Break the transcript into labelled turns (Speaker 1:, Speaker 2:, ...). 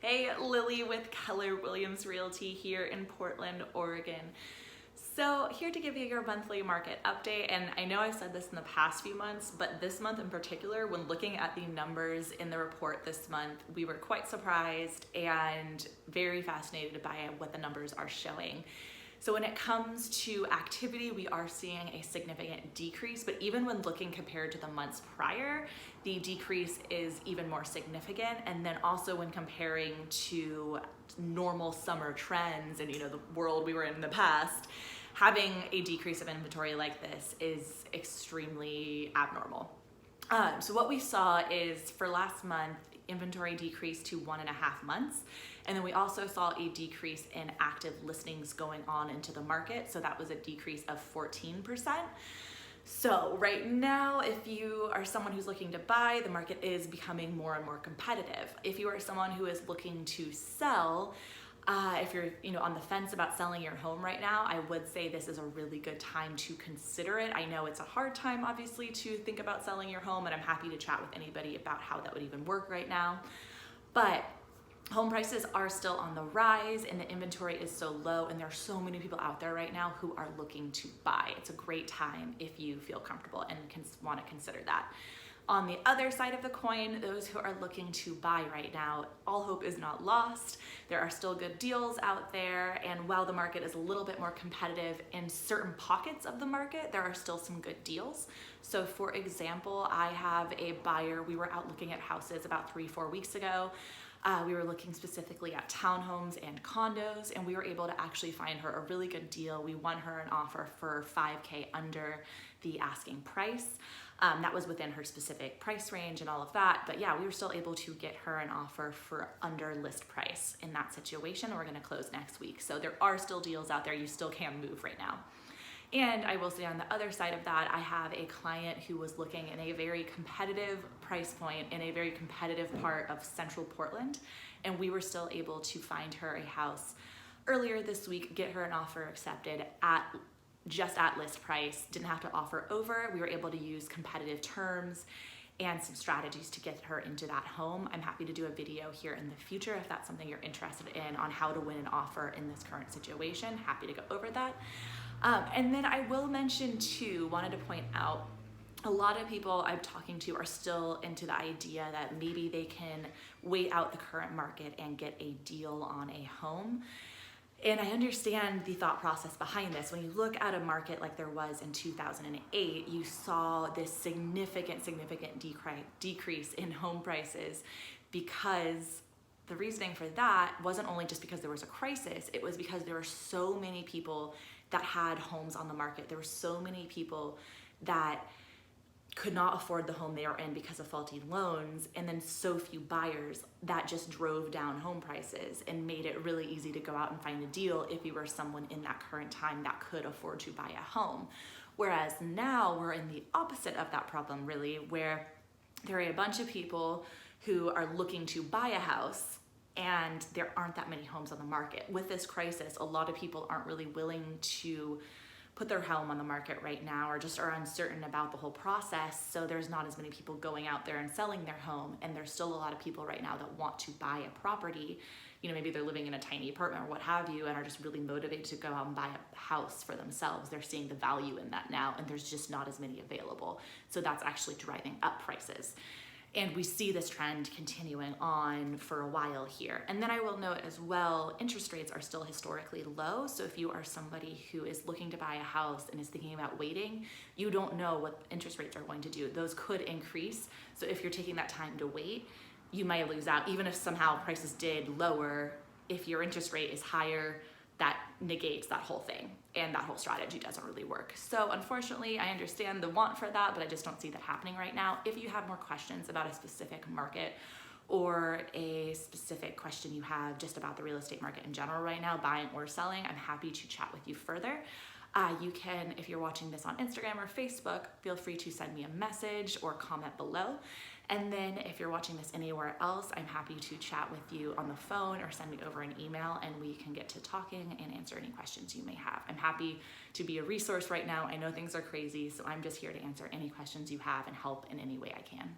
Speaker 1: Hey, Lily with Keller Williams Realty here in Portland, Oregon. So here to give you your monthly market update, and I know I've said this in the past few months, but this month in particular, when looking at the numbers in the report this month, we were quite surprised and very fascinated by what the numbers are showing. So when it comes to activity, we are seeing a significant decrease, but even when looking compared to the months prior, the decrease is even more significant. And then also when comparing to normal summer trends and the world we were in the past, having a decrease of inventory like this is extremely abnormal. So what we saw is for last month, inventory decreased to 1.5 months. And then we also saw a decrease in active listings going on into the market. So that was a decrease of 14%. So right now, if you are someone who's looking to buy, the market is becoming more and more competitive. If you are someone who is looking to sell, if you're on the fence about selling your home right now, I would say this is a really good time to consider it. I know it's a hard time, obviously, to think about selling your home, and I'm happy to chat with anybody about how that would even work right now. But home prices are still on the rise and the inventory is so low, and there are so many people out there right now who are looking to buy. It's a great time if you feel comfortable and want to consider that. On the other side of the coin, those who are looking to buy right now, all hope is not lost. There are still good deals out there, and while the market is a little bit more competitive in certain pockets of the market, there are still some good deals. So for example, I have a buyer, we were out looking at houses about 3-4 weeks ago. We were looking specifically at townhomes and condos, and we were able to actually find her a really good deal. We won her an offer for $5K under the asking price. That was within her specific price range and all of that. But yeah, we were still able to get her an offer for under list price in that situation. We're gonna close next week. So there are still deals out there. You still can move right now. And I will say on the other side of that, I have a client who was looking in a very competitive price point in a very competitive part of central Portland. And we were still able to find her a house earlier this week, get her an offer accepted just at list price, didn't have to offer over. We were able to use competitive terms and some strategies to get her into that home. I'm happy to do a video here in the future if that's something you're interested in on how to win an offer in this current situation. Happy to go over that. And then I will mention too, wanted to point out, a lot of people I'm talking to are still into the idea that maybe they can wait out the current market and get a deal on a home. And I understand the thought process behind this. When you look at a market like there was in 2008, you saw this significant decrease in home prices, because the reasoning for that wasn't only just because there was a crisis, it was because there were so many people that had homes on the market. There were so many people that could not afford the home they were in because of faulty loans, and then so few buyers that just drove down home prices and made it really easy to go out and find a deal if you were someone in that current time that could afford to buy a home. Whereas now we're in the opposite of that problem, really, where there are a bunch of people who are looking to buy a house and there aren't that many homes on the market. With this crisis, a lot of people aren't really willing to put their home on the market right now, or just are uncertain about the whole process. So there's not as many people going out there and selling their home. And there's still a lot of people right now that want to buy a property. Maybe they're living in a tiny apartment or what have you, and are just really motivated to go out and buy a house for themselves. They're seeing the value in that now, and there's just not as many available. So that's actually driving up prices. And we see this trend continuing on for a while here. And then I will note as well, interest rates are still historically low. So if you are somebody who is looking to buy a house and is thinking about waiting, you don't know what interest rates are going to do. Those could increase. So if you're taking that time to wait, you might lose out. Even if somehow prices did lower, if your interest rate is higher, that negates that whole thing, and that whole strategy doesn't really work. So unfortunately, I understand the want for that, but I just don't see that happening right now. If you have more questions about a specific market or a specific question you have just about the real estate market in general right now, buying or selling, I'm happy to chat with you further. You can, if you're watching this on Instagram or Facebook, feel free to send me a message or comment below. And then if you're watching this anywhere else, I'm happy to chat with you on the phone or send me over an email, and we can get to talking and answer any questions you may have. I'm happy to be a resource right now. I know things are crazy, so I'm just here to answer any questions you have and help in any way I can.